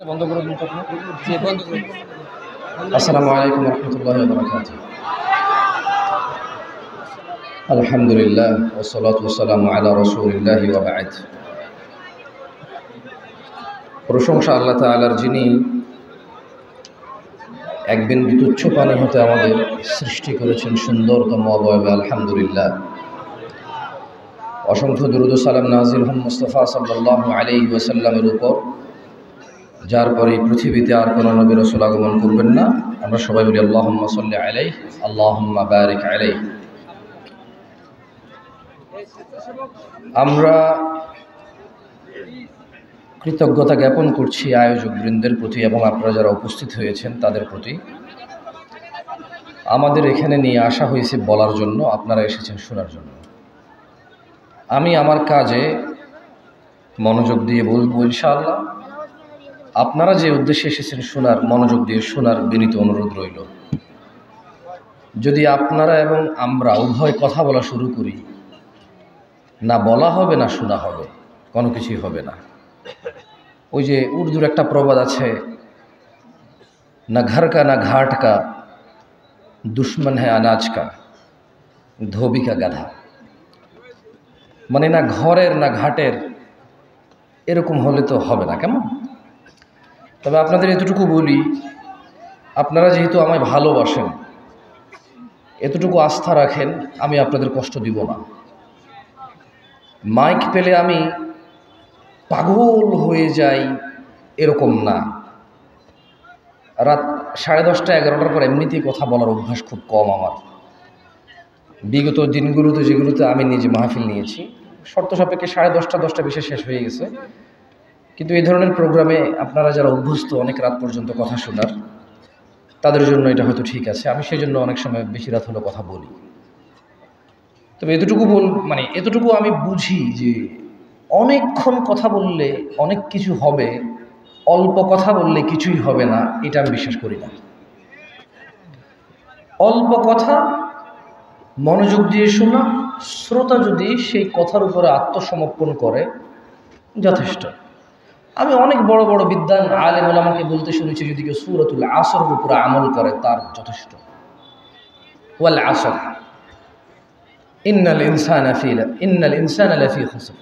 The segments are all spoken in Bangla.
বন্ধ করে দিন তো আপনি। জি বন্ধ করে দিন। আসসালামু আলাইকুম ওয়া রাহমাতুল্লাহি ওয়া বারাকাতুহু। আলহামদুলিল্লাহ ওয়া সলাতু ওয়া সালামু আলা রাসূলিল্লাহি ওয়া বা'দ। প্রশংসা আল্লাহ তাআলার, যিনি এক বিন্দু তুচ্ছ পানি হতে আমাদের সৃষ্টি করেছেন সুন্দরতম অবয়বে। আলহামদুলিল্লাহ। অসংখ্য দুরূদ ও সালাম নাযিল হন মুস্তাফা সাল্লাল্লাহু আলাইহি ওয়াসাল্লামের উপর, যার পরে পৃথিবীতে আর কোনো নবী রাসূল আগমন করবেন না। আমরা সবাই বলি আল্লাহুম্মা সাল্লি আলাইহি আল্লাহুম্মা বারিক আলাইহি। আমরা কৃতজ্ঞতা জ্ঞাপন করছি আয়োজক বৃন্দের প্রতি এবং আপনারা যারা উপস্থিত হয়েছেন তাদের প্রতি। আমাদের এখানে নিয়ে আসা হয়েছে বলার জন্য, আপনারা এসেছেন শোনার জন্য। আমি আমার কাজে মনোযোগ দিয়ে বলবো ইনশাআল্লাহ। আপনারা যে উদ্দেশ্যে এসেছেন শোনার, মনোযোগ দিয়ে শোনার বিনীত অনুরোধ রইল। যদি আপনারা এবং আমরা উভয় কথা বলা শুরু করি, না বলা হবে না শোনা হবে, কোনো কিছুই হবে না। ওই যে উর্দুর একটা প্রবাদ আছে, না ঘর কা না ঘাট কা দুশ্মন হ্যায় আনাজ কা, ধোবি কা গাধা। মানে না ঘরের না ঘাটের, এরকম হলে তো হবে না, কেমন? তবে আপনাদের এতটুকু বলি, আপনারা যেহেতু আমায় ভালোবাসেন, এতটুকু আস্থা রাখেন, আমি আপনাদের কষ্ট দিব না। মাইক পেলে আমি পাগল হয়ে যাই এরকম না। রাত 10:30 11টার পর এমনিতেই কথা বলার অভ্যাস খুব কম আমার। বিগত দিনগুলোতে যেগুলোতে আমি নিজে মাহফিল নিয়েছি, শর্ত সাপেক্ষে 10:30 10টা শেষ হয়ে গেছে। কিন্তু এই ধরনের প্রোগ্রামে আপনারা যারা অভ্যস্ত অনেক রাত পর্যন্ত কথা শোনার, তাদের জন্য এটা হয়তো ঠিক আছে। আমি সেই জন্য অনেক সময় বেশি রাত হলো কথা বলি। তবে এতটুকু আমি বুঝি যে অনেকক্ষণ কথা বললে অনেক কিছু হবে, অল্প কথা বললে কিছুই হবে না, এটা আমি বিশ্বাস করি না। অল্প কথা, মনোযোগ দিয়ে শোনা, শ্রোতা যদি সেই কথার উপরে আত্মসমর্পণ করে, যথেষ্ট। আমি অনেক বড় বড় বিদ্বান আলেম ওলামাকে বলতে শুনেছি, যদি কেউ সূরাতুল আসরের উপরে আমল করে তার যথেষ্ট। ওয়াল আসর ইন্নাল ইনসানা লাফি খুসর।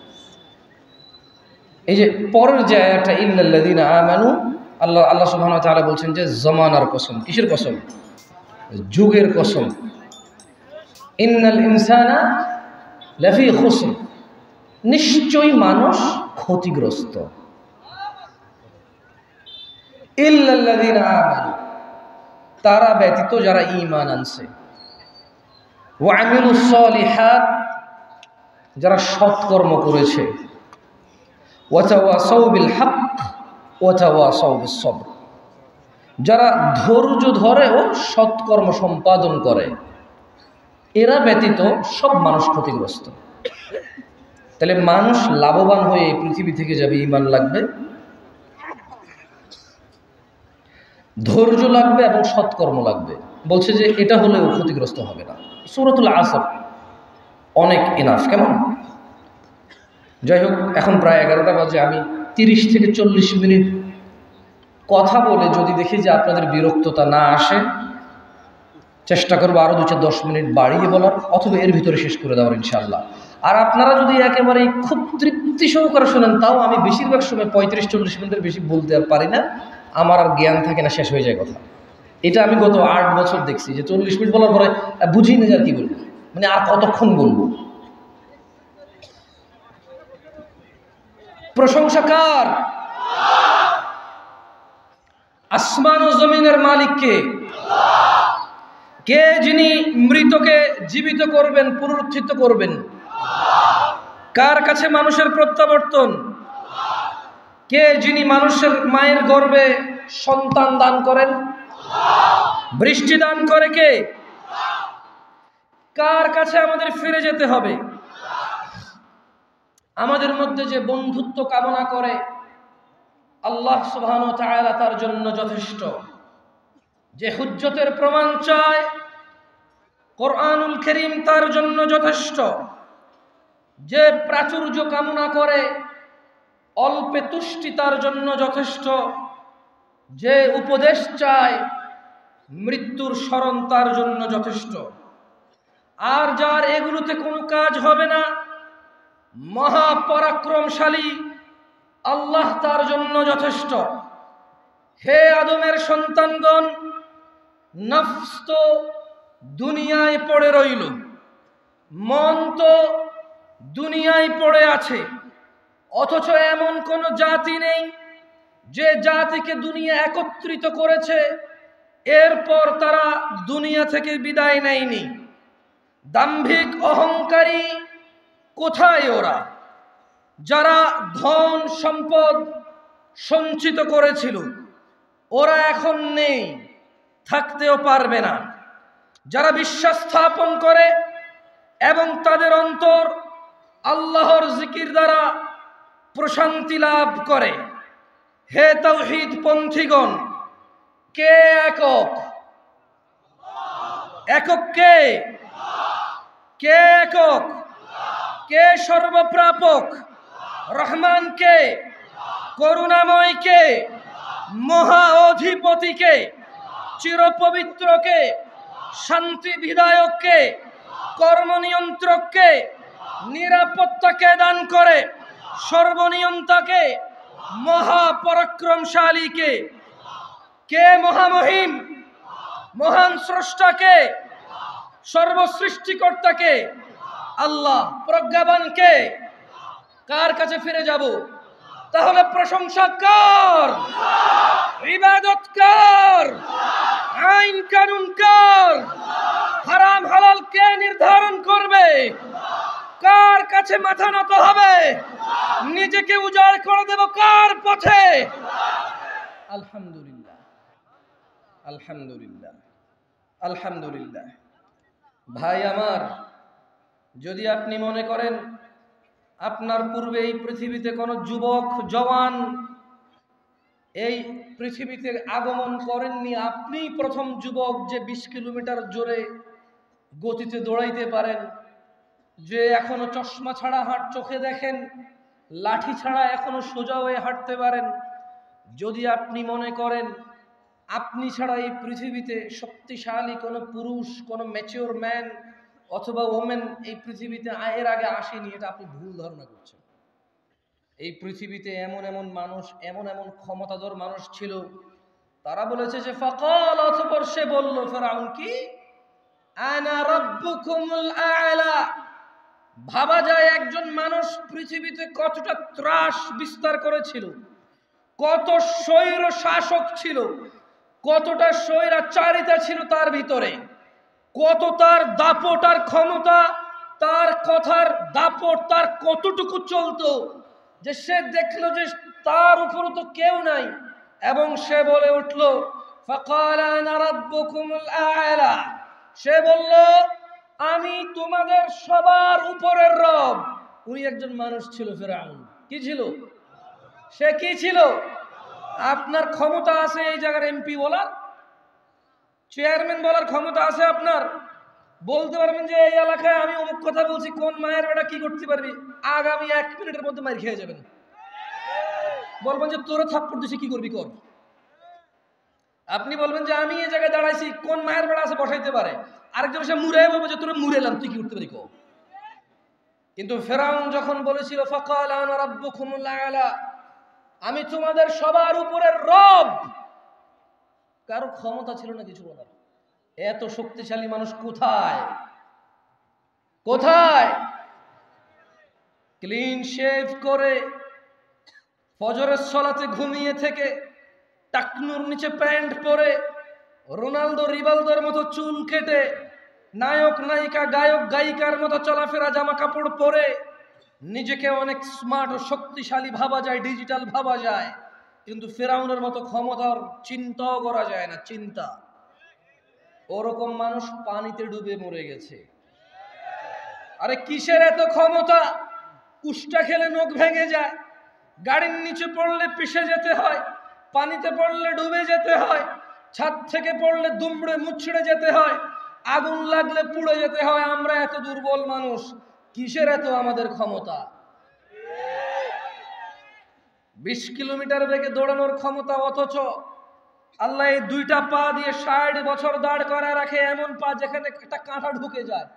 এই যে পরের যে আয়াতটা, ইল্লাল্লাযীনা আমানু, আল্লাহ সুবহানাহু ওয়া তাআলা বলছেন যে জমানার কসম। কিসের কসম? যুগের কসম। ইন্নাল ইনসানা লাফি খুসর, নিশ্চয়ই মানুষ ক্ষতিগ্রস্ত। ইল্লাল্লাযীনা আমানু, তারা ব্যতীত যারা ঈমান আনছে। ওয়া আমিলুস সলিহাত, যারা সৎকর্ম করেছে। ওয়া তাওয়াসাউ বিল হক ওয়া তাওয়াসাউ বিস সবর, যারা ধৈর্য ধরে ও সৎকর্ম সম্পাদন করে। এরা ব্যতীত সব মানুষ ক্ষতিগ্রস্ত। তাহলে মানুষ লাভবান হয়ে এই পৃথিবী থেকে যাবে, ঈমান লাগবে, ধৈর্য লাগবে এবং সৎকর্ম লাগবে। বলছে যে এটা হলেও ক্ষতিগ্রস্ত হবে না। সূরাতুল আসর অনেক ইনাফ, কেমন? যাই হোক, এখন প্রায় 11টা বাজে। আমি 30 থেকে 40 মিনিট কথা বলে যদি দেখি যে আপনাদের বিরক্ততা না আসে, চেষ্টা করবো আরও 2-10 মিনিট বাড়িয়ে বলার, অথবা এর ভিতরে শেষ করে দেওয়ার ইনশাআল্লাহ। আর আপনারা যদি একেবারেই খুব তৃপ্তি সহকারে শোনেন, তাও আমি বেশিরভাগ সময় 35-40 মিনিটের বেশি বলতে আর পারি না। আমার আর জ্ঞান থাকে না, শেষ হয়ে যায় কথা। এটা আমি গত 8 বছর দেখছি যে 40 মিনিট বলার পরে বুঝি না আর কি বলবো, মানে আর কতক্ষণ বলবো। প্রশংসা কার? আসমান ও জমিনের মালিক কে? কে যিনি মৃতকে জীবিত করবেন, পুনরুত্থিত করবেন? কার কাছে মানুষের প্রত্যাবর্তন? কে যিনি মানুষের মায়ের গর্ভে সন্তান দান করেন? বৃষ্টি দান করে কে? কার কাছে আমাদের ফিরে যেতে হবে? আমাদের মধ্যে যে বন্ধুত্ব কামনা করে, আল্লাহ সুবহানাহু ওয়া তাআলা তার জন্য যথেষ্ট। যে হুজ্জতের প্রমাণ চায়, কোরআনুল কারীম তার জন্য যথেষ্ট। যে প্রাচুর্য কামনা করে, অল্পে তুষ্টি তার জন্য যথেষ্ট। যে উপদেশ চায় মৃত্যুর স্মরণ তার জন্য যথেষ্ট। আর যার এগুলোতে কোনো কাজ হবে না, মহাপরাক্রমশালী আল্লাহ তার জন্য যথেষ্ট। হে আদমের সন্তানগণ, নফস তো দুনিয়ায় পড়ে রইল, মন তো দুনিয়ায় পড়ে আছে, অথচ এমন কোন জাতি নেই যে জাতিকে দুনিয়া একত্রিত করেছে এরপর তারা দুনিয়া থেকে বিদায় নেয়নি। দাম্ভিক অহংকারী কোথায় ওরা? যারা ধন সম্পদ সঞ্চিত করেছিল ওরা এখন নেই, থাকতেও পারবে না। যারা বিশ্বাস স্থাপন করে এবং তাদের অন্তর আল্লাহর জিকির দ্বারা প্রশান্তি লাভ করে, হে তাওহীদ পন্থীগণ, কে একক? একক কে? কে একক? কে সর্বপ্রাপক? রহমান কে? করুণাময় কে? মহা অধিপতি কে? চিরপবিত্র কে? শান্তি বিধায়ক কে? কর্মনিয়ন্ত্রক কে? নিরাপত্তা কে দান করে? সর্বনিয়ন্তাকে? মহাপরাক্রমশালী কে? কে মহামহিম? মহান স্রষ্টাকে? সর্বসৃষ্টিকর্তাকে? আল্লাহ। প্রজ্ঞাবান কে? কার কাছে ফিরে যাব? তাহলে প্রশংসা কার? ইবাদত কার? আইন কানুন কার? হারাম হালাল কে নির্ধারণ করবে? কার কাছে মাথা নত হবে? নিজেকে উজাড় করে দেব কার পথে? আলহামদুলিল্লাহ, আলহামদুলিল্লাহ, আলহামদুলিল্লাহ। ভাই আমার, যদি আপনি মনে করেন আপনার পূর্বে এই পৃথিবীতে কোনো যুবক জওয়ান এই পৃথিবীতে আগমন করেননি, আপনি প্রথম যুবক যে 20 কিলোমিটার জোরে গতিতে দৌড়াইতে পারেন, যে এখনো চশমা ছাড়া চোখে দেখেন, লাঠি ছাড়া এখনো সোজা হয়ে হাঁটতে পারেন, যদি আপনি মনে করেন আপনি ছাড়া এই পৃথিবীতে শক্তিশালী কোনো পুরুষ, কোনো ম্যাচিওর ম্যান অথবা ওমেন এই পৃথিবীতে এর আগে আসেনি, এটা আপনি ভুল ধারণা করছেন। এই পৃথিবীতে এমন এমন মানুষ, এমন এমন ক্ষমতাধর মানুষ ছিল, তারা বলেছে যে ফাকাল, অতঃপর সে বলল, ফেরাউন কি, আনা রাব্বুকুমুল আ'লা। ভাবা যায় একজন মানুষ পৃথিবীতে কতটা ত্রাস বিস্তার করেছিল, কত স্বৈর শাসক ছিল, কতটা স্বৈরাচারিতা ছিল তার ভিতরে, কত তার দাপট আর ক্ষমতা, তার কথার দাপট তার কতটুকু চলতো যে সে দেখলো যে তার উপরও তো কেউ নাই, এবং সে বলে উঠল ফাকাল আনা রাব্বুকুমুল আ'লা। সে বলল আমি তোমাদের সবার উপরের রব। উনি একজন মানুষ ছিল, ফেরাউন। কি ছিল সে? কি ছিল? আপনার ক্ষমতা আছে এই জায়গার এমপি বলার, চেয়ারম্যান বলার ক্ষমতা আছে আপনার? বলতে পারবেন যে এই এলাকায় আমি অমুক কথা বলছি, কোন মায়ের বেটা কি করতে পারবি? আগামী 1 মিনিটের মধ্যে মার খেয়ে যাবেন। বলবেন যে তোরে থাপ্পড় দিছি, কি করবি কর। আপনি বলবেন যে আমি এই জায়গায় দাঁড়াইছি, কোন মায়ের বেটা আছে বসাইতে পারে? আরেকজন এসে মুড়ে বলবে যে তোরে মুড়েলাম, তুই কি করতে পারি কর। কিন্তু ফেরাউন যখন বলেছিল ফাকাল আনা রাব্বুকুমুল আ'লা, আমি তোমাদের সবার উপরের রব, কারো ক্ষমতা ছিল না কিছু বলার। এত শক্তিশালী মানুষ কোথায়? কোথায়? ক্লিন শেভ করে ফজরের সালাতে ঘুমিয়ে থেকে টাকনুর নিচে প্যান্ট পরে, রোনালদো রিভালদোর মতো চুল কেটে, নায়ক নায়িকা গায়ক গায়িকার মতো চলাফেরা জামা কাপড় পরে নিজেকে অনেক স্মার্ট ও শক্তিশালী ভাবা যায়, ডিজিটাল ভাবা যায়, কিন্তু ফেরাউনের মতো ক্ষমতার চিন্তাও করা যায় না। চিন্তা, ওরকম মানুষ পানিতে ডুবে মরে গেছে। আরে কিসের এত ক্ষমতা? উষ্টা খেলে নখ ভেঙে যায়, গাড়ির নিচে পড়লে পিষে যেতে হয়, পানিতে পড়লে ডুবে যেতে হয়, ছাদ থেকে পড়লে দুমড়ে মুচড়ে যেতে হয়, আগুন লাগলে পুড়ে যেতে হয়। আমরা এত দুর্বল মানুষ, কিসের এত আমাদের ক্ষমতা? 20 কিলোমিটার বেগে দৌড়ানোর ক্ষমতা, অথচ আল্লাহ এই দুইটা পা দিয়ে ৬০ বছর দাঁড় করা রাখে, এমন পা যেখানে একটা কাঁটা ঢুকে যায়।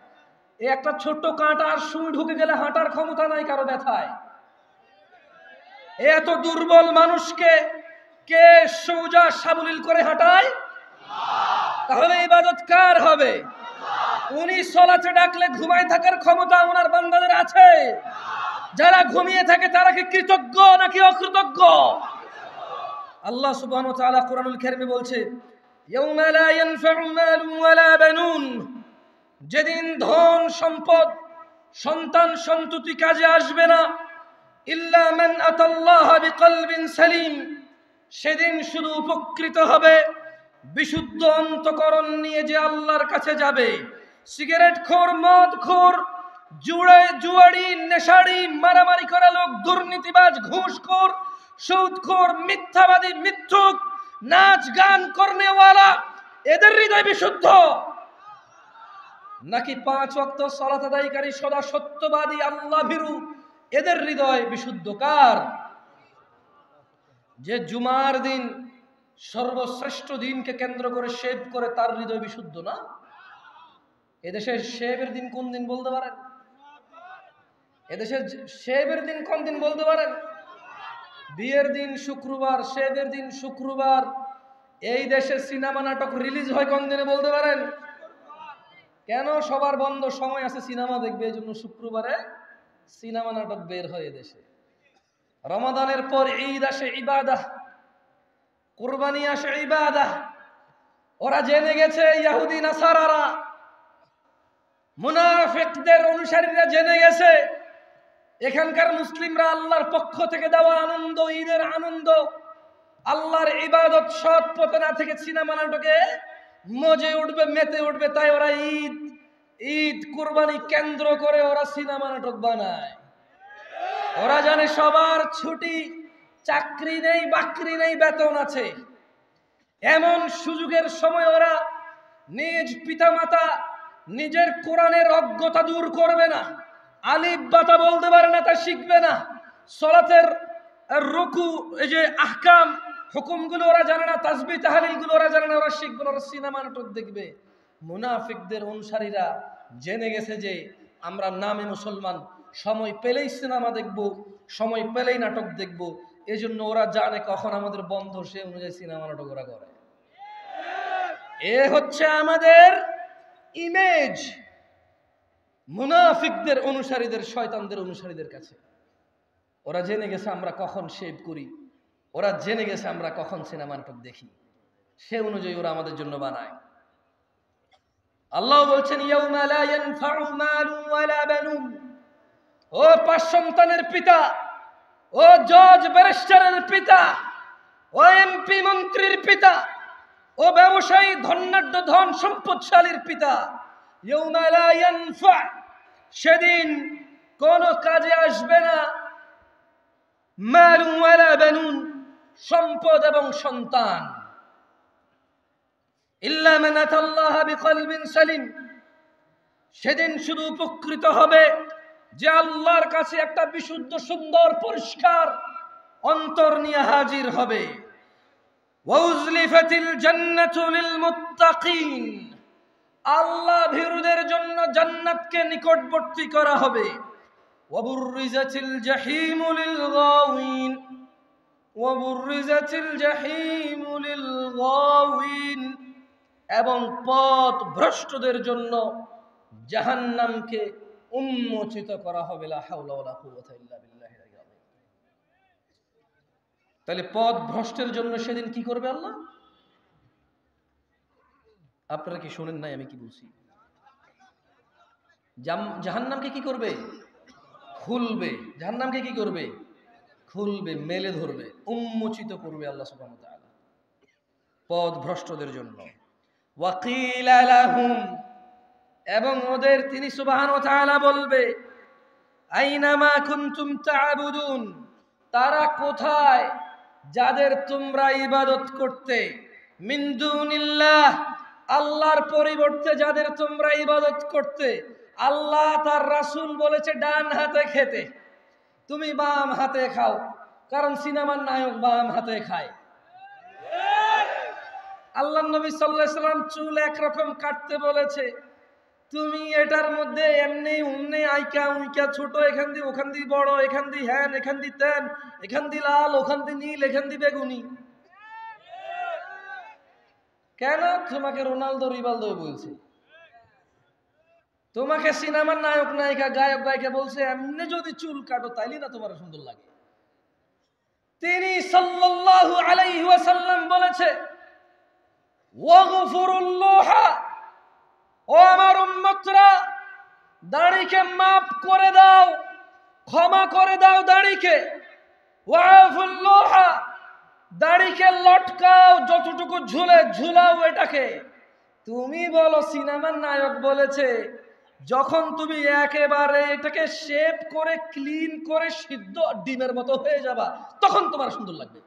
এই একটা ছোট্ট কাঁটা আর সুই ঢুকে গেলে হাঁটার ক্ষমতা নাই কারো ব্যথায়। এত দুর্বল মানুষকে কে সোজা সাবলীল করে হাঁটায়? তাহলে ইবাদত কার হবে? উনি সালাতে ডাকলে ঘুমায় থাকার ক্ষমতা ওনার বান্দাদের আছে। যারা ঘুমিয়ে থাকে তারা কি কৃতজ্ঞ নাকি অকৃতজ্ঞ? আল্লাহ সুবহানাহু ওয়া তাআলা কোরআনুল কারীমে বলছে, ইয়াউমা লা ইয়ানফাউ মালুন ওয়ালা বানুন, যেদিন ধন সম্পদ সন্তান সন্ততি কাজে আসবে না, ইল্লা মান আতাল্লাহা বিকলবিন সালিম, সেদিন শুধু উপকৃত হবে বিশুদ্ধ অন্তঃকরণ নিয়ে যে আল্লাহর কাছে যাবে। সিগারেটখোর, মদখোর, জুয়াড়ি, নেশাড়ি, মারামারি করা লোক, দুর্নীতিবাজ, ঘুষখোর, সুদখোর, মিথ্যাবাদী, মিথ্যুক, নাচ গান করনেওয়ালা, এদের হৃদয় বিশুদ্ধ নাকি 5 ওয়াক্ত সালাত আদায়কারী, সদা সত্যবাদী, আল্লাহ ভীরু, এদের হৃদয় বিশুদ্ধ? কার? যে জুমার দিন সর্বশ্রেষ্ঠ দিনকে কেন্দ্র করে শেভ করে, তার হৃদয় বিশুদ্ধ না? এদেশের শেভের দিন কোন দিন বলতে পারেন? এদেশের শেভের দিন কোন দিন বলতে পারেন? বিয়ের দিন শুক্রবার, শেভের দিন শুক্রবার। এই দেশে সিনেমা নাটক রিলিজ হয় কোন দিনে বলতে পারেন? কেন? সবার বন্ধ সময় আছে সিনেমা দেখবে, এই জন্য শুক্রবারে সিনেমা নাটক বের হয় এদেশে। রমাদানের পর ঈদ আসে, ইবাদাহ, কুরবানি আসে, ইবাদাহ। ওরা জেনে গেছে, ইহুদি নাসারারা, মুনাফিকদের অনুসারীরা জেনে গেছে, এখানকার মুসলিমরা আল্লাহর পক্ষ থেকে দেওয়া আনন্দ, ঈদের আনন্দ, আল্লাহর ইবাদত সৎ পথে না থেকে সিনেমা নাটকে মজে উঠবে, মেতে উঠবে। তাই ওরা ঈদ কুরবানি কেন্দ্র করে ওরা সিনেমা নাটক বানায়। ওরা জানে সবার ছুটি, চাকরি নেই, বাকরি নেই, বেতন আছে। এমন সুযোগের সময় ওরা নিজ পিতামাতা, নিজের কোরআনের অজ্ঞতা দূর করবে না, আলিফ বাতা বলতে পারে না তা শিখবে না, সালাতের রুকু, এই যে আহকাম হুকুমগুলো ওরা জানে না, তাসবিহ তাহলিলগুলো ওরা জানে না, ওরা শিখবে না, ওরা সিনেমা নাটক দেখবে। মুনাফিকদের অনুসারীরা জেনে গেছে যে আমরা নামে মুসলমান, সময় পেলেই সিনেমা দেখব, সময় পেলেই নাটক দেখব, এজন্য ওরা জানে কখন আমাদের বন্ধ, সে অনুযায়ী সিনেমা নাটক ওরা করে। এ হচ্ছে আমাদের ইমেজ মুনাফিকদের অনুসারীদের, শয়তানদের অনুসারীদের কাছে। ওরা জেনে গেছে আমরা কখন শেভ করি, ওরা জেনে গেছে আমরা কখন সিনেমা নাটক দেখি, সে অনুযায়ী ওরা আমাদের জন্য বানায়। আল্লাহ বলছেন, ইয়াউমা লা ইয়ানফাউ মালুন ওয়ালা বানুন, ও 5 সন্তানের পিতা, ও জজ ব্যারিস্টারের পিতা, ও এমপি মন্ত্রীর পিতা, ও ব্যবসায়ী ধনাঢ্য ধন সম্পদশালীর পিতা, ইয়াউমা লা ইয়ানফা, সেদিন কোন কাজে আসবে না, মালুন ওয়ালা বানুন, সম্পদ এবং সন্তান, ইল্লা মান আতাল্লাহা বিকলবিন সালিম, সেদিন শুধু উপকৃত হবে যে আল্লাহর কাছে একটা বিশুদ্ধ, সুন্দর, পরিষ্কার অন্তর নিয়ে হাজির হবে। ওয়াউজলিফাতিল জান্নাতু লিল মুত্তাকিন, আল্লাহ ভীরুদের জন্য জান্নাতকে নিকটবর্তী করা হবে। ওয়াবুররিজাতিল জাহিমু লিল গাওয়িন, ওয়াবুররিজাতিল জাহিমু লিল গাওয়িন, এবং পথ ভ্রষ্টদের জন্য জাহান্নামকে উন্মোচিত করা হবে। লা হাওলা ওয়ালা কুওয়াতা ইল্লা বিল্লাহিল আলিয়্যিল আযীম। তাহলে পথ ভ্রষ্টের জন্য সেদিন কি করবে আল্লাহ? আপনারা কি শুনেন নাই আমি কি বলছি? জাহান্নামকে কি করবে? খুলবে। জাহান্নামকে কি করবে? খুলবে, মেলে ধরবে, উন্মোচিত করবে আল্লাহ সুবহানাহু ওয়া তাআলা পথ ভ্রষ্টদের জন্য। ওয়াকিলা লাহুম, এবং ওদের তিনি সুবহানাহু ওয়া তাআলা বলবে, আইনামা কুনতুম তা'বুদুন, তারা কোথায় যাদের তোমরা ইবাদত করতে, মিন দুনিল্লাহ, আল্লাহর পরিবর্তে যাদের তোমরা ইবাদত করতে। আল্লাহ তার রাসূল বলেছে ডান হাতে খেতে, তুমি বাম হাতে খাও, কারণ সিনেমার নায়ক বাম হাতে খায়। আল্লাহ নবী সাল্লাল্লাহু আলাইহি সাল্লাম চুল একরকম কাটতে বলেছে, তুমি এটার মধ্যে এমনি উমনি আইকা উইকা ছোট, এখান দিয়ে ওখান দিয়ে বড়, এখান দিয়ে হ্যান এখান দিয়ে তেন, এখান দিয়ে লাল ওখান দিয়ে নীল এখান দিয়ে বেগুনি। কেন? তোমাকে রোনালদো রিভালদো বলছে, তোমাকে সিনেমার নায়ক নায়িকা গায়ক গায়িকা বলছে এমনি যদি চুল কাটো তাইলে না তোমার সুন্দর লাগে। তিনি সাল্লাল্লাহু আলাইহি ওয়াসাল্লাম বলেছে, ওয়াগফিরুল্লাহ, ও আমার উম্মতরা, দাড়িকে মাফ করে দাও, ক্ষমা করে দাও দাড়িকে। ওয়াফুল্লাহ, দাড়িকে লটকাও, যতটুকু ঝুলে ঝুলাও এটাকে। তুমি বলো সিনেমার নায়ক বলেছে, যখন তুমি একেবারে এটাকে শেপ করে ক্লিন করে সিদ্ধ ডিমের মতো হয়ে যাবা তখন তোমার সুন্দর লাগবে।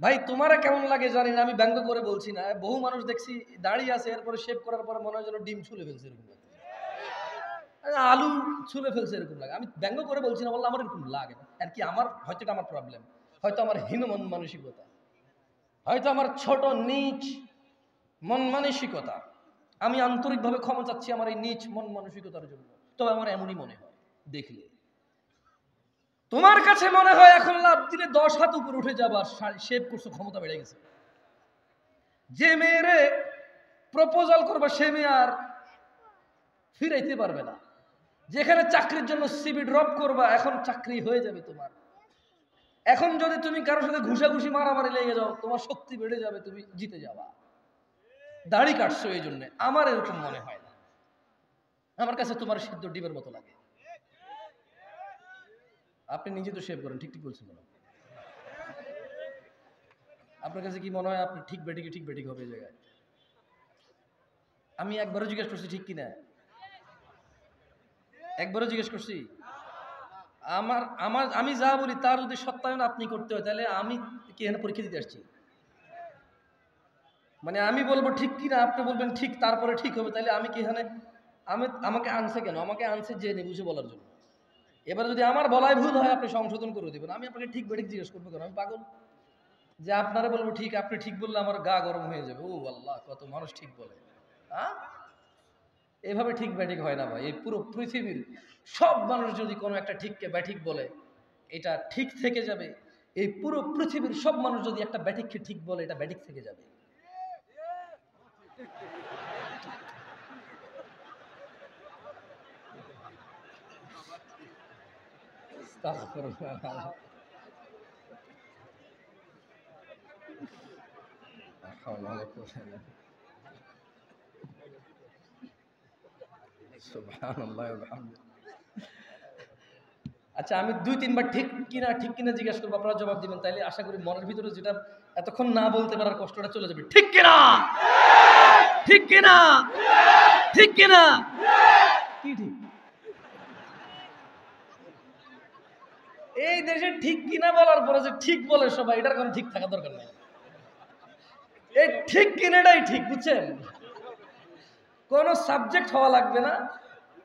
ভাই তোমারা কেমন লাগে জানি না, আমি ব্যঙ্গ করে বলছি না। বহু মানুষ দেখছি দাড়ি আছে, এরপরে শেপ করার পরে মনে হয় যেন ডিম ছুলে ফেলছে, এরকম লাগে, আলু ছুলে ফেলছে এরকম লাগে। আমি ব্যঙ্গ করে বলছি না, বললাম আমার এরকম লাগে আর কি। আমার হয়তো এটা আমার প্রবলেম, হয়তো আমার হীন মন মানসিকতা, হয়তো আমার ছোট নিচ মন মানসিকতা। আমি আন্তরিকভাবে ক্ষমা চাচ্ছি আমার এই নিচ মন মানসিকতার জন্য। তবে আমার এমনই মনে হয় দেখলে। তোমার কাছে মনে হয় এখন লাভ দিলে 10 হাত উপরে উঠে যাবো, আর শেভ করছো, ক্ষমতা বেড়ে গেছে। যে মেয়েরে প্রপোজাল করবা সে মেয়ে আর ফিরাইতে পারবে না। যেখানে চাকরির জন্য সিভি ড্রপ করবা, এখন চাকরি হয়ে যাবে তোমার। এখন যদি তুমি কারোর সাথে ঘুষাঘুষি মারামারি লেগে যাও, তোমার শক্তি বেড়ে যাবে, তুমি জিতে যাবা। দাড়ি কাটছো এই জন্য, আমার এরকম মনে হয় না। আমার কাছে তোমার সিদ্ধ ডিমের মতো লাগে। আপনি নিজে তো শেভ করেন, ঠিক ঠিক বলছেন না? আপনার কাছে কি মনে হয় আপনি ঠিক বেঠিক ঠিক বেঠিক হবে এই জায়গায়? আমি একবারও জিজ্ঞেস করছি ঠিক কিনা? একবারও জিজ্ঞেস করছি? আমি যা বলি তার যদি সত্যায়ন আপনি করতে হয়, তাহলে আমি কি এখানে পরীক্ষা দিতে আসছি? মানে আমি বলবো ঠিক কিনা, আপনি বলবেন ঠিক, তারপরে ঠিক হবে, তাহলে আমি কি এখানে, আমাকে আনছে কেন? আমাকে আনছে জেনে বুঝে বলার জন্য। এবার যদি আমার বলায় ভুল হয় আপনি সংশোধন করে দেবেন, আমি আপনাকে ঠিক বেঠিক জিজ্ঞেস করবো কেন? আমি পাগল যে আপনারা বলবো ঠিক, আপনি ঠিক বললে আমার গা গরম হয়ে যাবে। ও আল্লাহ, কত মানুষ ঠিক বলে। হ্যাঁ, এভাবে ঠিক ব্যাঠিক হয় না ভাই। এই পুরো পৃথিবীর সব মানুষ যদি কোনো একটা ঠিককে ব্যাঠিক বলে, এটা ঠিক থেকে যাবে। এই পুরো পৃথিবীর সব মানুষ যদি একটা ব্যাঠিককে ঠিক বলে, এটা ব্যাঠিক থেকে যাবে। আচ্ছা, আমি 2-3 বার ঠিক কিনা জিজ্ঞাসা করবো, আপনারা জবাব দিবেন, তাইলে আশা করি মনের ভিতরে যেটা এতক্ষণ না বলতে পারার কষ্টটা চলে যাবে। ঠিক কিনা? ঠিক কিনা? ঠিক কিনা? কি ঠিক? এই দেশে ঠিক কিনা বলার পরে যে ঠিক বলে সবাই, এটার কোনো ঠিক থাকা দরকার নাই। এই ঠিক কিনাটাই ঠিক, বুঝছেন? কোন সাবজেক্ট হওয়া লাগবে না,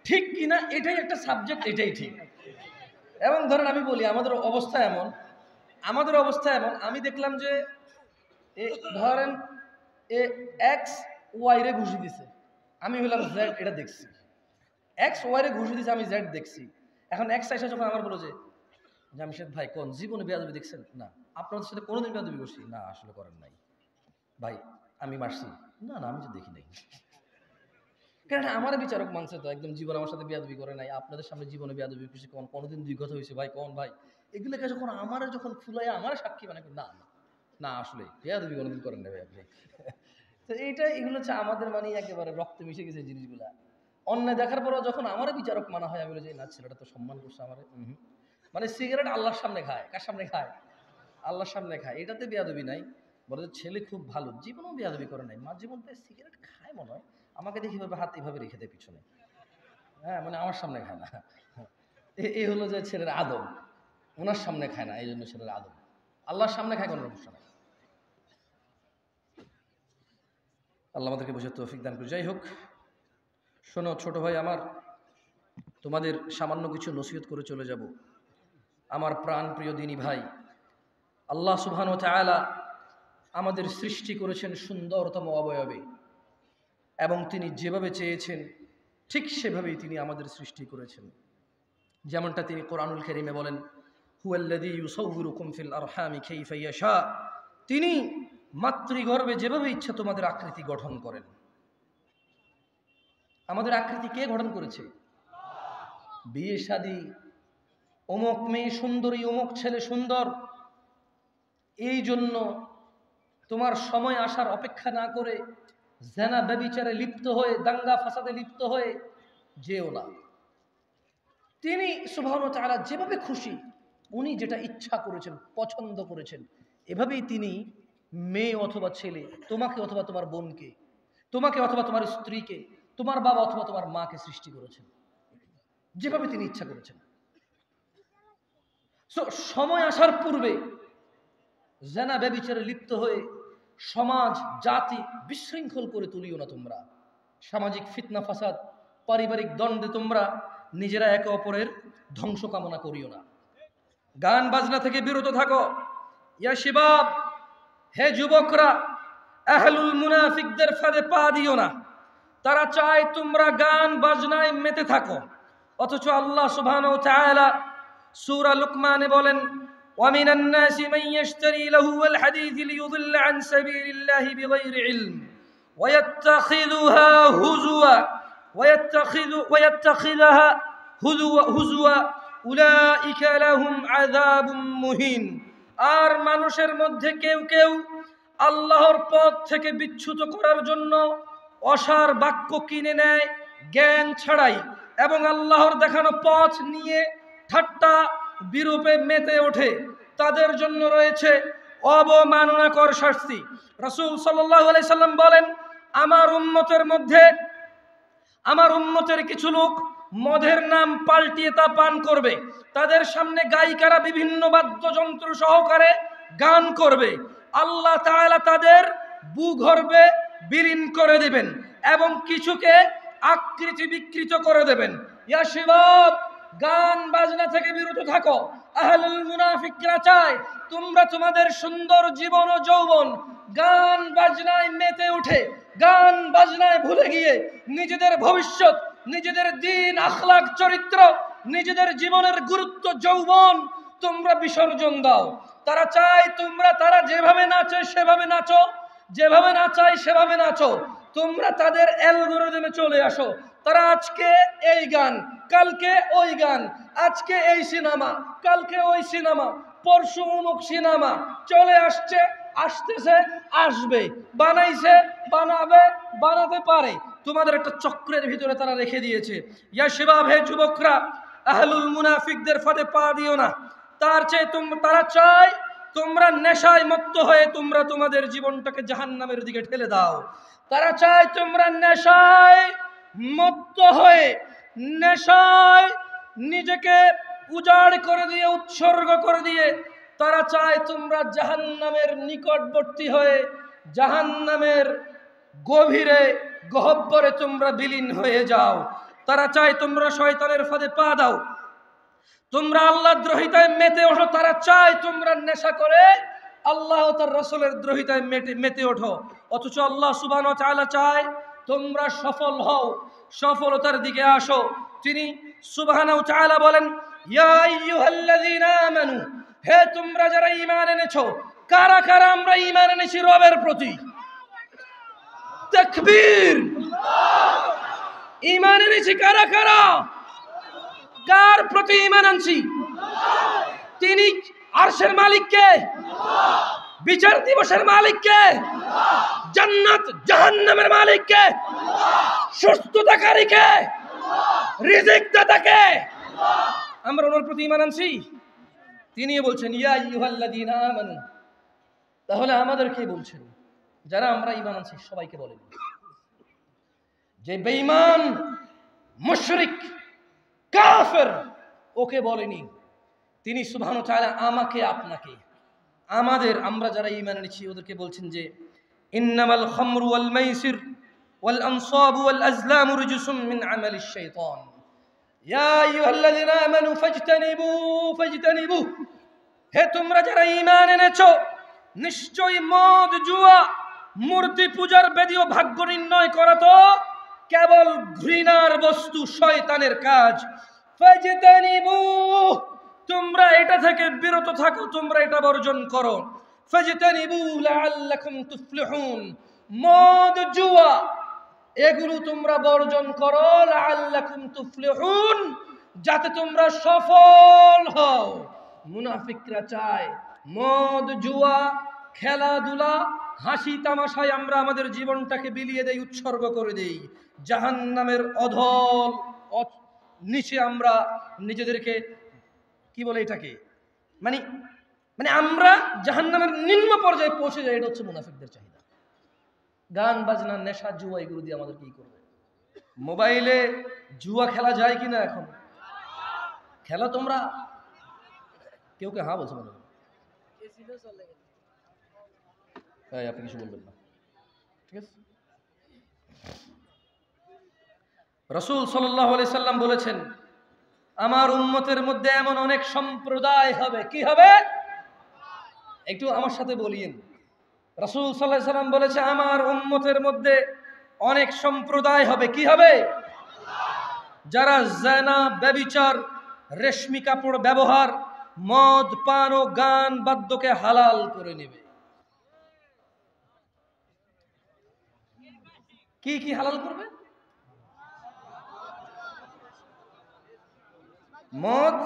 ঠিক কিনা এটাই একটা সাবজেক্ট, এটাই ঠিক। এবং ধরেন আমি বলি আমাদের অবস্থা এমন, আমি দেখলাম যে ধরেন এক্স ওয়াই রে ঘুষি দিছে, আমি হলাম জেড, এটা দেখছি। এক্স ওয়াই রে ঘুষি দিছে, আমি জেড দেখছি। এখন এক্স আইসা যখন আমার বলো যে জামশেদ ভাই কোন জীবনে বেয়াদবি দেখছেন? না। আপনাদের সাথে কোনোদিন বেয়াদবি করছি? না, আসলে করেন নাই। ভাই আমি মারছি? না না, আমি তো দেখি নাই। কেন? আমার বিচারক মানছে তো, একদম জীবন আমার সাথে বেয়াদবি করে নাই। আপনাদের সামনে জীবনে বেয়াদবি করছি কোন? কোনোদিন 2 কথা হয়েছে ভাই? কোন ভাই? এগুলোকে যখন আমার যখন ফুলাই আমার সাক্ষী মানে, না না না, আসলে বেয়াদবি কোনোদিন করেন না ভাই আপনি। তো এগুলো হচ্ছে আমাদের মানে একেবারে রক্তে মিশে গেছে জিনিসগুলা। অন্যায় দেখার পরও যখন আমার বিচারক মানা হয়, আমি বলি যে না, ছেলেটা তো সম্মান করছে আমার। মানে সিগারেট আল্লাহর সামনে খায়, কার সামনে খায়? আল্লাহর সামনে খায়, এটাতে বেয়াদবি নাই। বলে যে ছেলে খুব ভালো, জীবনেও বেয়াদবি করে নাই। মাঝে মধ্যে সিগারেট খায় মনে হয়, আমাকে দেখি ভাবে হাত এইভাবে রেখে দেয় পিছনে। হ্যাঁ, মানে আমার সামনে খায় না। এই হলো যে ছেলের আদব, ওনার সামনে খায় না, এই জন্য ছেলের আদব। আল্লাহর সামনে খায় কোনো সমস্যা নাই। আল্লাহ আমাদেরকে বুঝে তৌফিক দান করে। যাই হোক, শোনো ছোট ভাই আমার, তোমাদের সামান্য কিছু নসিহত করে চলে যাব। আমার প্রাণ প্রিয় দিনী ভাই, আল্লাহ সুবহানাহু ওয়া তাআলা আমাদের সৃষ্টি করেছেন সুন্দরতম অবয়বে, এবং তিনি যেভাবে চেয়েছেন ঠিক সেভাবেই তিনি আমাদের সৃষ্টি করেছেন। যেমনটা তিনি কোরআনুল কারীমে বলেন, হুয়াল্লাযী ইউসাউবিরুকুম ফিল আরহামি কাইফা ইয়াশা, তিনি মাতৃগর্ভে যেভাবে ইচ্ছা তোমাদের আকৃতি গঠন করেন। আমাদের আকৃতি কে গঠন করেছে? বিয়ে শাদী, অমুক মেয়ে সুন্দরী, অমুক ছেলে সুন্দর, এই জন্য তোমার সময় আসার অপেক্ষা না করে জেনা ব্যভিচারে লিপ্ত হয়ে, দাঙ্গা ফাসাদে লিপ্ত হয়ে যেও না। তিনি সুবহানাহু ওয়া তাআলা যেভাবে খুশি, উনি যেটা ইচ্ছা করেছেন, পছন্দ করেছেন, এভাবেই তিনি মেয়ে অথবা ছেলে, তোমাকে অথবা তোমার বোনকে, তোমাকে অথবা তোমার স্ত্রীকে, তোমার বাবা অথবা তোমার মাকে সৃষ্টি করেছেন, যেভাবে তিনি ইচ্ছা করেছেন। সময় আসার পূর্বে জেনা ব্যভিচারে লিপ্ত হয়ে সমাজ জাতি বিশৃঙ্খল করে তুলিও না তোমরা। সামাজিক ফিতনা ফাসাদ, পারিবারিক দ্বন্দ্বে তোমরা নিজেরা একে অপরের ধ্বংস কামনা করিও না। গান বাজনা থেকে বিরত থাকো। ইয়া শিবাব, হে যুবকরা, আহলুল মুনাফিকদের ফাঁদে পা দিও না। তারা চায় তোমরা গান বাজনায় মেতে থাকো, অথচ আল্লাহ সুবহানাহু ওয়া তাআলা সূরা লুকমানে বলেন, وَمِنَ النَّاسِ مَن يَشْتَرِي لَهْوَ الْحَدِيثِ لِيُضِلَّ عَن سَبِيلِ اللَّهِ بِغَيْرِ عِلْمٍ وَيَتَّخِذُهَا هُزُوًا أُولَئِكَ لَهُمْ عَذَابٌ مُهِينٌ। আর মানুষের মধ্যে কেউ কেউ আল্লাহর পথ থেকে বিচ্যুত করার জন্য অসার বাক্য কিনে নেয় জ্ঞান ছাড়াই, এবং আল্লাহর দেখানো পথ নিয়ে ঠাট্টা বিরূপে মেতে ওঠে। তাদের জন্য রয়েছে অবমাননাকর শাস্তি। রাসূল সাল্লাল্লাহু আলাইহি সাল্লাম বলেন, আমার উম্মতের কিছু লোক মদের নাম পাল্টিয়ে তা পান করবে। তাদের সামনে গায়িকারা বিভিন্ন বাদ্যযন্ত্র সহকারে গান করবে। আল্লাহ তাআলা তাদের ভূগর্ভে বিলীন করে দেবেন এবং কিছুকে আকৃতি বিকৃত করে দেবেন। ইয়া শিবাব, গান বাজনা থেকে বিরত থাকো। আহলুল মুনাফিকরা চায় তোমরা তোমাদের সুন্দর জীবন ও যৌবন গান বাজনায় মেতে উঠে, গান বাজনায় ভুলে গিয়ে নিজেদের ভবিষ্যৎ, নিজেদের দ্বীন, আখলাক, চরিত্র, নিজেদের জীবনের গুরুত্ব, যৌবন তোমরা বিসর্জন দাও। তারা চায় তোমরা, তারা যেভাবে নাচে সেভাবে নাচো, যেভাবে নাচায় সেভাবে নাচো। তোমরা তাদের অ্যালগরিদমে চলে আসো। তারা আজকে এই গান, কালকে ওই গান, আজকে এই সিনেমা, কালকে ওই সিনেমা, পরশু অমুক সিনেমা চলে আসছে, আসতেছে, আসবে, বানাইছে, বানাবে, বানাতে পারে। তোমাদের একটা চক্রের ভিতরে তারা রেখে দিয়েছে। ইয়া শিবাব, হে যুবকরা, আহলুল মুনাফিকদের ফাঁদে পা দিও না। তারা চায় তোমরা নেশায় মত্ত হয়ে তোমরা তোমাদের জীবনটাকে জাহান্নামের দিকে ঠেলে দাও। তারা চায় তোমরা নেশায় মত্ত হয়ে, নেশায় নিজেকে উজাড় করে দিয়ে, উৎসর্গ করে দিয়ে তারা চায় তোমরা জাহান্নামের নিকটবর্তী হয়ে, জাহান্নামের গভীরে গহ্বরে তোমরা বিলীন হয়ে যাও। তারা চায় তোমরা শয়তানের ফাঁদে পা দাও, তোমরা আল্লাহ দ্রোহিতায় মেতে ওঠো। তারা চায় তোমরা নেশা করে আল্লাহ ও তার রাসূলের দ্রোহিতায় মেতে ওঠো। অথচ আল্লাহ সুবহানাহু ওয়া তাআলা চায় তোমরা সফল হও, সফলতার দিকে আসো। তিনি সুবহানাহু ওয়া তাআলা বলেন, ইয়া আইয়ুহাল্লাযীনা আমানু, হে তোমরা যারা ঈমান এনেছো। কারা কারা আমরা ঈমান এনেছি রবের প্রতি? তাকবীর! ঈমান এনেছি কারা কারা? কার প্রতি ঈমান আনছি? তিনি আরশের মালিক কে? বিচার দিবসের মালিক কে? জান্নাত জাহান্নামের মালিক কে? সুস্থতাকারী কে? রিজিক দাতা কে? আমরা ওনার প্রতি ঈমান আনছি। তিনি বলছেন, ইয়া আইয়ুহাল্লাযীনা আমানু। তাহলে আমাদেরকে বলছেন, যারা আমরা ঈমান আনছি সবাইকে বলেন। যে বেঈমান, মুশরিক, কাফের, ওকে বলেনি। তিনি সুবহানাহু ওয়া তাআলা আমাকে, আপনাকে, আমাদের, আমরা যারা ঈমান এনেছি ওদেরকে বলছেন যে ইন্নামাল খামরু ওয়াল মাইসির ওয়াল আনসাবু ওয়াল আজলামু রিজসুম মিন আমালিশ শাইতান ইয়া আইয়ুহাল্লাযীনা আমানু ফাজতানিবু। হে তোমরা যারা ঈমান এনেছো, নিশ্চয়ই মদ জুয়া মূর্তি পূজার বেদীয় ভাগ্য নির্ণয় করা তো কেবল ঘৃণার বস্তু, শয়তানের কাজ। ফাজতানিবুহ, তোমরা এটা থেকে বিরত থাকো, তোমরা এটা বর্জন করো। ফাজতানিবু লাআল্লাকুম তুফলিহুন, মদ জুয়া এগুলো তোমরা বর্জন করো, লাআল্লাকুম তুফলিহুন, যাতে তোমরা সফল হও। মুনাফিকরা চায় মদ জুয়া খেলাধুলা হাসি তামাশায় আমরা আমাদের জীবনটাকে বিলিয়ে দেই, উৎসর্গ করে দেই। জাহান্নামের অধল নিচে আমরা নিজেদেরকে কি বলে এটাকে মানে মানে আমরা জাহান্নামের নিম্ন পর্যায়ে পৌঁছে যাই। এটা হচ্ছে মুনাফিকদের চাহিদা। গান বাজনা নেশা জুয়া এগুলো দিয়ে আমাদের কি করবে? মোবাইলে জুয়া খেলা যায় কিনা? এখন খেলা তোমরা কেউ কে হ্যাঁ বলছো মনে হয়? আপনি কিছু বলবেন না, ঠিক আছে? রাসূল সাল্লাল্লাহু আলাইহি সাল্লাম বলেছেন, আমার উম্মতের মধ্যে এমন অনেক সম্প্রদায় হবে। কি হবে? একটু আমার সাথে বলিয়েন। রাসূল সাল্লাল্লাহু আলাইহি সাল্লাম বলেছে, আমার উম্মতের মধ্যে অনেক সম্প্রদায় হবে। কি হবে? যারা জিনা, ব্যভিচার, রেশমি কাপড় ব্যবহার, মদ পান ও গান বাদ্যকে হালাল করে নেবে। কি কি হালাল করবে? মদ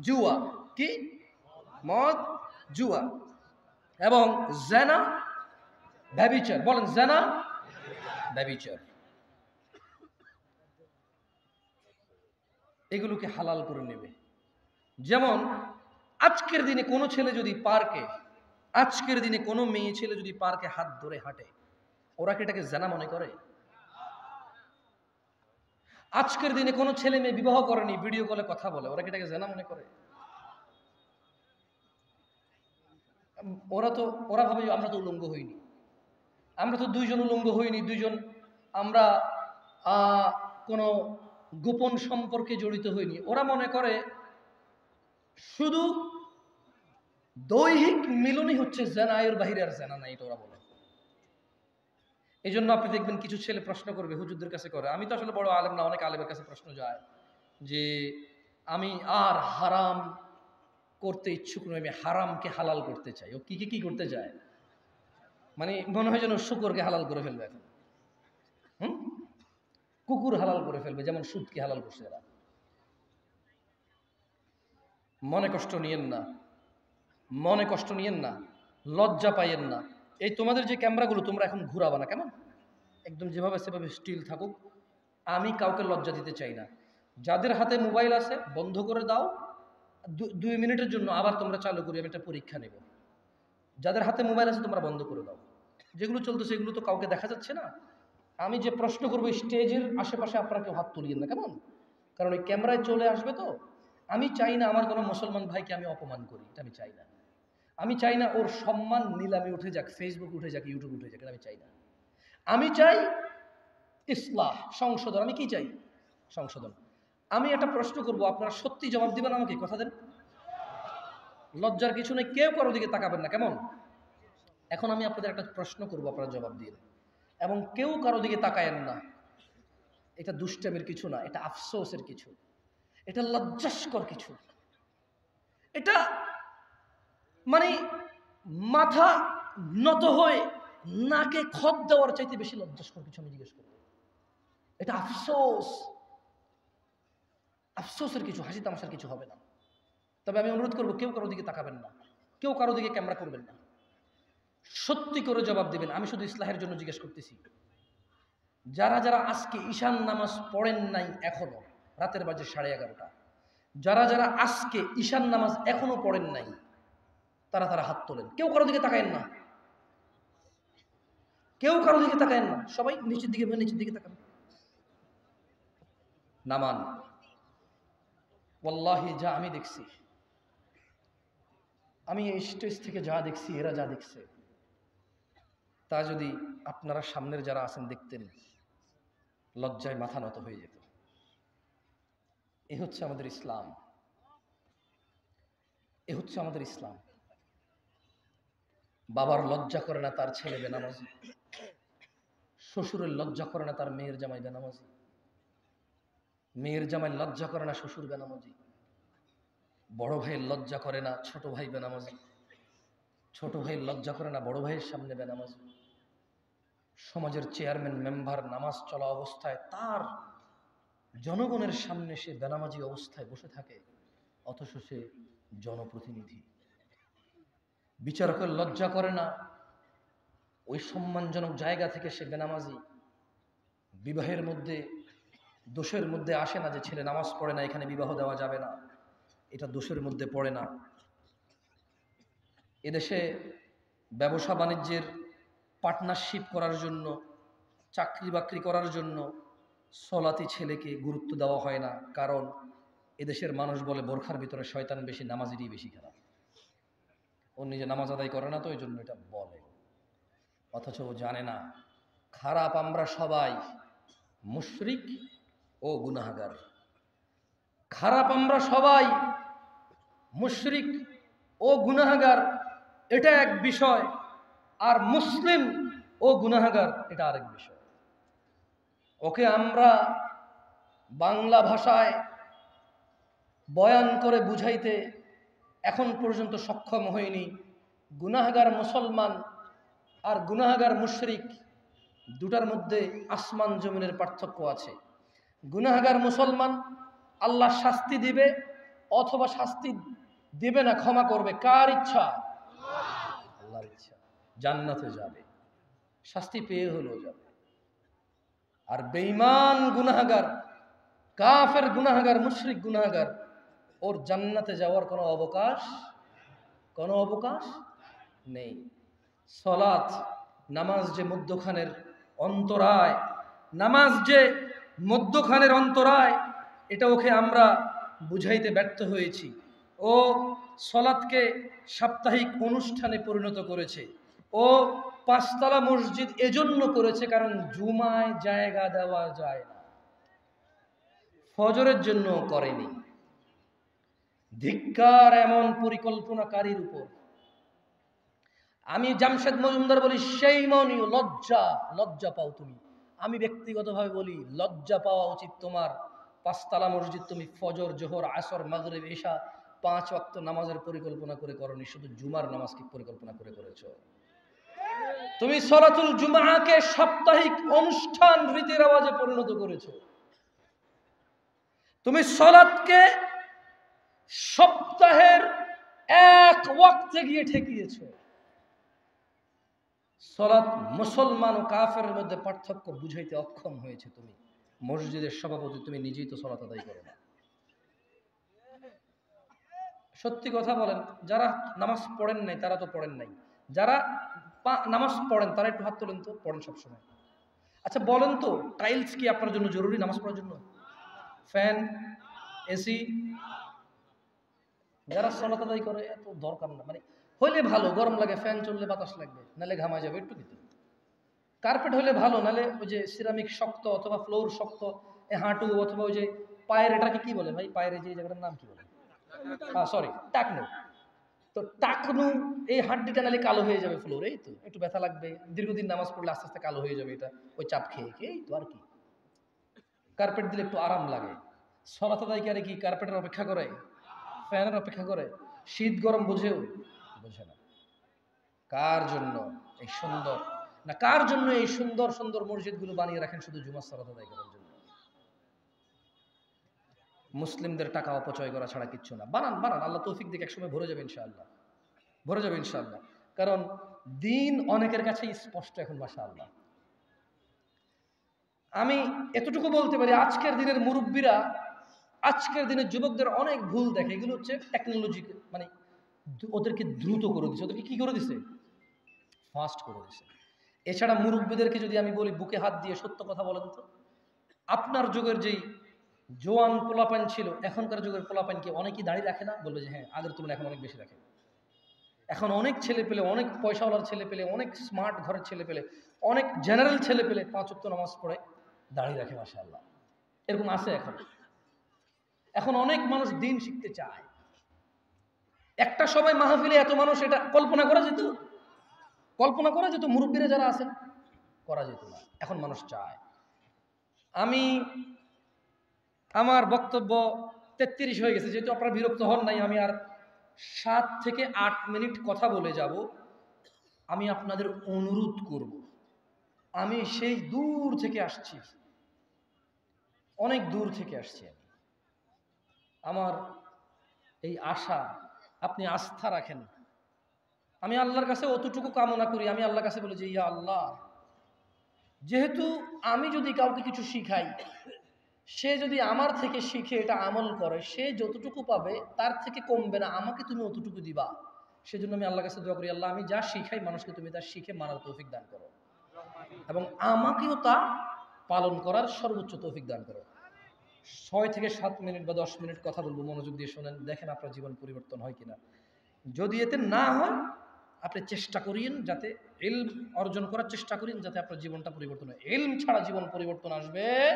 জুয়া, কি মদ জুয়া এবং জিনা ব্যভিচার। বলেন জিনা ব্যভিচার, এগুলোকে হালাল করে নেবে। যেমন আজকের দিনে কোনো ছেলে যদি পার্কে, আজকের দিনে কোনো মেয়ে ছেলে যদি পার্কে হাত ধরে হাঁটে, ওরা কি এটাকে জিনা মনে করে? আজকের দিনে কোনো ছেলে মেয়ে বিবাহ করেনি, ভিডিও কলে কথা বলে, ওরা কি এটাকে জিনা মনে করে? ওরা ভাবে আমরা তো উলঙ্গ হইনি, আমরা তো দুইজন উলঙ্গ হইনি, দুইজন আমরা কোনো গোপন সম্পর্কে জড়িত হইনি। ওরা মনে করে শুধু দৈহিক মিলনই হচ্ছে জিনা, এর বাইরে আর জিনা নাই, এটা ওরা বলে। এই জন্য আপনি দেখবেন কিছু ছেলে প্রশ্ন করবে, হুজুরদের কাছে করে। আমি তো আসলে বড় আলেম না, অনেক আলেমের কাছে প্রশ্ন যায় যে আমি আর হারাম করতে ইচ্ছুক নই, আমি হারামকে হালাল করতে চাই। ও কি কি করতে চায়? মানে মনে হয় যেন শুকরকে হালাল করে ফেলবে এখন, কুকুর হালাল করে ফেলবে, যেমন সুদকে হালাল করছে এরা। মনে কষ্ট নিয়েন না, মনে কষ্ট নিয়েন না, লজ্জা পাইয়েন না। এই তোমাদের যে ক্যামেরাগুলো তোমরা এখন ঘুরাবা না, কেমন একদম যেভাবে সেভাবে স্টিল থাকুক। আমি কাউকে লজ্জা দিতে চাই না। যাদের হাতে মোবাইল আছে বন্ধ করে দাও, 2 মিনিটের জন্য আবার তোমরা চালু করি, আমি একটা পরীক্ষা নেব। যাদের হাতে মোবাইল আছে তোমরা বন্ধ করে দাও। যেগুলো চলতেছে এগুলো তো কাউকে দেখা যাচ্ছে না। আমি যে প্রশ্ন করবো স্টেজের আশেপাশে আপনারা কেউ হাত তুলিয়েন না, কেমন? কারণ এই ক্যামেরায় চলে আসবে তো। আমি চাই না আমার কোনো মুসলমান ভাইকে আমি অপমান করি, এটা আমি চাই না। আমি চাই না ওর সম্মান নিলামে উঠে যাক, ফেসবুক উঠে যাক, ইউটিউব উঠে যাক, এটা আমি চাই না। আমি চাই ইসলাহ, সংশোধন। আমি কি চাই? সংশোধন। আমি একটা প্রশ্ন করব, আপনারা সত্যি জবাব দিবেন আমাকে, কথা দেন। লজ্জার কিছু নেই, কেউ কারো দিকে তাকাবেন না, কেমন? এখন আমি আপনাদের একটা প্রশ্ন করব, আপনারা জবাব দিন, এবং কেউ কারো দিকে তাকায়েন না। এটা দুষ্টামির কিছু না, এটা আফসোসের কিছু, এটা লজ্জাস্কর কিছু। এটা মানে মাথা নত হয়ে নাকে খত দেওয়ার চাইতে বেশি লজ্জাস্কর কিছু আমি জিজ্ঞেস করব। এটা আফসোস, আফসোসের কিছু, হাসি তামাশার কিছু হবে না। তবে আমি অনুরোধ করবো, কেউ কারো দিকে তাকাবেন না, কেউ কারো দিকে ক্যামেরা করবেন না, সত্যি করে জবাব দিবেন। আমি শুধু ইসলাহের জন্য জিজ্ঞেস করতেছি। যারা যারা আজকে ঈশান নামাজ পড়েন নাই এখনো, রাতের বাজে 11:30, যারা যারা আজকে ঈশান নামাজ এখনো পড়েন নাই, তারা তারা হাত তোলেন। কেউ কারো দিকে তাকায়েন না, কেউ কারো দিকে তাকায়েন না, সবাই নিচের দিকে, নিচের দিকে তাকান। নামান। ওয়াল্লাহি যা আমি দেখছি, আমি এই স্টেজ থেকে যা দেখছি, এরা যা দেখছে, তা যদি আপনারা সামনের যারা আছেন দেখতেন, লজ্জায় মাথা নত হয়ে যেত। এ হচ্ছে আমাদের ইসলাম, এ হচ্ছে আমাদের ইসলাম। বাবার লজ্জা করে না তার ছেলে বেনামাজি, শ্বশুরের লজ্জা করে না তার মেয়ের জামাই বেনামাজি, মেয়ের জামাই লজ্জা করে না শ্বশুর বেনামাজি, বড় ভাইয়ের লজ্জা করে না ছোট ভাই বেনামাজি, ছোট ভাইয়ের লজ্জা করে না বড় ভাইয়ের সামনে বেনামাজি। সমাজের চেয়ারম্যান মেম্বার নামাজ চলা অবস্থায় তার জনগণের সামনে সে বেনামাজি অবস্থায় বসে থাকে, অথচ সে জনপ্রতিনিধি। বিচারকের লজ্জা করে না ওই সম্মানজনক জায়গা থেকে সে বেনামাজি। বিবাহের মধ্যে দোষের মধ্যে আসে না যে ছেলে নামাজ পড়ে না এখানে বিবাহ দেওয়া যাবে না, এটা দোষের মধ্যে পড়ে না। এদেশে ব্যবসা বাণিজ্যের পার্টনারশিপ করার জন্য, চাকরি বাকরি করার জন্য সলাতি ছেলেকে গুরুত্ব দেওয়া হয় না, কারণ এদেশের মানুষ বলে বোরখার ভিতরে শয়তান বেশি, নামাজিরই বেশি খারাপ। ও নিজে নামাজ আদায় করে না তো এই জন্য এটা বলে, অথচ ও জানে না খারাপ আমরা সবাই মুশরিক ও গুনাহগার। খারাপ আমরা সবাই মুশরিক ও গুনাহগার, এটা এক বিষয়, আর মুসলিম ও গুনাহগার এটা আরেক বিষয়। ওকে আমরা বাংলা ভাষায় বয়ান করে বুঝাইতে এখন পর্যন্ত সক্ষম হইনি। গুনাহগার মুসলমান আর গুনাহগার মুশরিক দুটার মধ্যে আসমান জমিনের পার্থক্য আছে। গুনাহগার মুসলমান আল্লাহ শাস্তি দিবে অথবা শাস্তি দিবে না, ক্ষমা করবে, কার ইচ্ছা? আল্লাহর ইচ্ছা। জান্নাতে যাবে, শাস্তি পেয়ে হলেও যাবে। আর বেঈমান গুনাহগার, কাফের গুনাহগার, মুশরিক গুনাহগার, ওর জান্নাতে যাওয়ার কোনো অবকাশ নেই। সলাত, নামাজ যে মধ্যখানের অন্তরায়, নামাজ যে মধ্যখানের অন্তরায়, এটা ওকে আমরা বুঝাইতে ব্যর্থ হয়েছি। ও সলাতকে সাপ্তাহিক অনুষ্ঠানে পরিণত করেছে। ও পাঁচতলা মসজিদ এজন্য করেছে কারণ জুমায় জায়গা দেওয়া যায় না, ফজরের জন্য করেনি। ধিক্কার এমন পরিকল্পনাকারীর উপর। আমি জামশেদ মজুমদার বলি, সেই মনি লজ্জা পাও তুমি। আমি ব্যক্তিগতভাবে বলি লজ্জা পাওয়া উচিত তোমার। পাঁচতলা মসজিদ তুমি ফজর, জোহর, আসর, মাগরিব, ইশা 5 ওয়াক্ত নামাজের পরিকল্পনা করে করনি, শুধু জুমার নামাজকে পরিকল্পনা করে করেছো। তুমি সলাতুল জুমাকে সাপ্তাহিক অনুষ্ঠান রীতি রেওয়াজে পরিণত করেছো। তুমি সলাতকে সপ্তাহের এক ওয়াক্তে গিয়ে ঠেকিয়েছো। সলাত মুসলমান ও কাফের মধ্যে পার্থক্য বুঝাইতে অক্ষম হয়েছে তুমি। মসজিদের সভাপতি তুমি নিজেই তো সলাত আদায় করো না। সত্যি কথা বলেন, যারা নামাজ পড়েন নাই তারা তো পড়েন নাই, যারা নামাজ পড়েন তারা একটু হাত তোলেন তো, পড়েন সবসময়। আচ্ছা বলেন তো, টাইলস কি আপনার জন্য জরুরি নামাজ পড়ার জন্য? Fan, AC? যারা সলাত আদায় করে এত দরকার না, মানে হইলে ভালো, গরম লাগে ফ্যান চললে বাতাস লাগবে, নালে ঘামা যাবে একটু কিছু। কার্পেট হলে ভালো, নালে ওই যে সিরামিক শক্ত অথবা ফ্লোর শক্ত, হাঁটু অথবা ওই যে পায়ের, এটাকে কি বলে ভাই, পায়ের যে জায়গাটার নাম কি বলে? সরি, টাকনু। তো টাকনু এই হাড্ডিটা নালে কালো হয়ে যাবে ফ্লোর, এই তো একটু ব্যথা লাগবে, দীর্ঘদিন নামাজ পড়লে আস্তে আস্তে কালো হয়ে যাবে এটা, ওই চাপ খেয়ে খেয়ে, তো আর কি। কার্পেট দিলে একটু আরাম লাগে। সলাত আদায়কারী কি কার্পেটের অপেক্ষা করে? ফ্যানের অপেক্ষা করে? শীত গরম বোঝেও? বোঝে না। কার জন্য এই সুন্দর, না কার জন্য এই সুন্দর সুন্দর মসজিদগুলো বানিয়ে রাখেন? শুধু জুমার সালাত আদায় করার জন্য। মুসলিমদের টাকা অপচয় করা ছাড়া কিচ্ছু না। বানান বানান, আল্লাহ তৌফিক দিকে একসময় ভরে যাবে ইনশাআল্লাহ, ভরে যাবে ইনশাআল্লাহ। কারণ দিন অনেকের কাছে স্পষ্ট এখন, মাশাআল্লাহ। আমি এতটুকু বলতে পারি, আজকের দিনের মুরব্বীরা, আজকের দিনের যুবকদের অনেক ভুল দেখে। এগুলো হচ্ছে টেকনোলজি, মানে ওদেরকে দ্রুত করে দিচ্ছে, ওদেরকে কি করে দিছে? ফাস্ট করে দিছে। এছাড়া মুরব্বীদেরকে যদি আমি বলি বুকে হাত দিয়ে সত্য কথা বলেন তো, আপনার যুগের যেই জোয়ান পোলাপান ছিল, এখনকার যুগের পোলাপান কি অনেকেই দাঁড়িয়ে রাখে না? বলবে যে হ্যাঁ, আগের তুলনায় এখন অনেক বেশি রাখে। এখন অনেক ছেলে পেলে, অনেক পয়সাওয়ালার ছেলে পেলে, অনেক স্মার্ট ঘরের ছেলে পেলে, অনেক জেনারেল ছেলে পেলে 5 ওয়াক্ত নামাজ পড়ে দাঁড়িয়ে রাখে, মাশাআল্লাহ। এরকম আছে এখন। এখন অনেক মানুষ দিন শিখতে চায়। একটা সময় মাহফিলে এত মানুষ, এটা কল্পনা করা যেত? কল্পনা করা যেত, মুরব্বীরা যারা আছেন করা যেত না, এখন মানুষ চায়। আমি আমার বক্তব্য 33 হয়ে গেছে, যেহেতু আপনারা বিরক্ত হন নাই, আমি আর 7 থেকে 8 মিনিট কথা বলে যাব। আমি আপনাদের অনুরোধ করব, আমি সেই দূর থেকে আসছি, অনেক দূর থেকে আসছি আমি। আমার এই আশা আপনি আস্থা রাখেন। আমি আল্লাহর কাছে অতটুকু কামনা করি, আমি আল্লাহর কাছে বলি যে ইয়া আল্লাহ, যেহেতু আমি যদি কাউকে কিছু শিখাই, সে যদি আমার থেকে শিখে এটা আমল করে, সে যতটুকু পাবে তার থেকে কমবে না, আমাকে তুমি অতটুকু দিবা। সেজন্য আমি আল্লাহর কাছে দোয়া করি, আল্লাহ আমি যা শিখাই মানুষকে তুমি তা শিখে মানার তৌফিক দান করো, এবং আমাকেও তা পালন করার সর্বোচ্চ তৌফিক দান করো। 6 থেকে 7 মিনিট বা 10 মিনিট কথা বলবো, মনোযোগ দিয়ে শোনেন, দেখেন আপনার জীবন পরিবর্তন হয় কিনা। যদি এতে না হয়, আপনি চেষ্টা করিয়েন যাতে ইলম অর্জন করার চেষ্টা করেন, যাতে আপনার জীবনটা পরিবর্তন হয়। ইলম ছাড়া জীবন পরিবর্তন আসবে